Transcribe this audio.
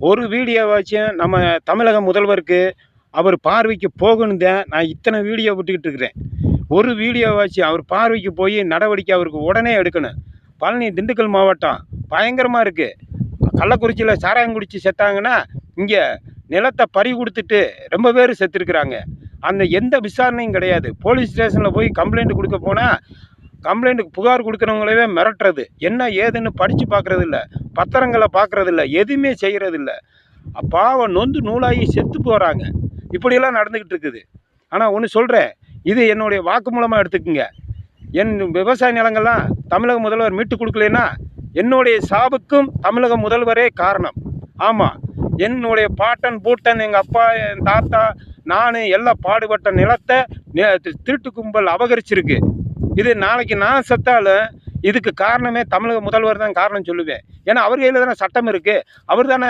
ஒரு வீடியோவாச்சும் நம்ம தமிழக முதல்வருக்கு அவர் பார்வைக்கு போகணும் தான் நான் இத்தனை வீடியோ விட்டுக்கிட்டு இருக்கிறேன். ஒரு வீடியோவாச்சும் அவர் பார்வைக்கு போய் நடவடிக்கை அவருக்கு உடனே எடுக்கணும். பழனி திண்டுக்கல் மாவட்டம் பயங்கரமாக இருக்குது. கள்ளக்குறிச்சியில் சாராயம் குடித்து செத்தாங்கன்னா இங்கே நிலத்தை பறி கொடுத்துட்டு ரொம்ப பேர் செத்துருக்குறாங்க. அந்த எந்த விசாரணையும் கிடையாது. போலீஸ் ஸ்டேஷனில் போய் கம்ப்ளைண்ட் கொடுக்க போனால் கம்ப்ளைண்ட்டுக்கு புகார் கொடுக்குறவங்களவே மிரட்டுறது. என்ன ஏதுன்னு படித்து பார்க்குறதில்ல, பத்திரங்களை பார்க்குறதில்ல, எதுவுமே செய்கிறதில்ல. பாவம் நொந்து நூலாகி செத்து போகிறாங்க. இப்படியெல்லாம் நடந்துக்கிட்டு இருக்குது. ஆனால் ஒன்று சொல்கிறேன், இது என்னுடைய வாக்கு மூலமாக எடுத்துக்குங்க. என் விவசாய நிலங்கள்லாம் தமிழக முதல்வர் மீட்டு கொடுக்கலன்னா என்னுடைய சாவுக்கும் தமிழக முதல்வரே காரணம். ஆமாம், என்னுடைய பாட்டன் பூட்டன் எங்கள் அப்பா என் தாத்தா நான் எல்லாம் பாடுபட்ட நிலத்தை திருட்டு கும்பல் அபகரிச்சிருக்கு. இது நாளைக்கு நான் செத்தாலும் இதுக்கு காரணமே தமிழக முதல்வர் தான் காரணம் சொல்லுவேன். ஏன்னா அவர் கையில் தானே சட்டம் இருக்குது. அவர் தானே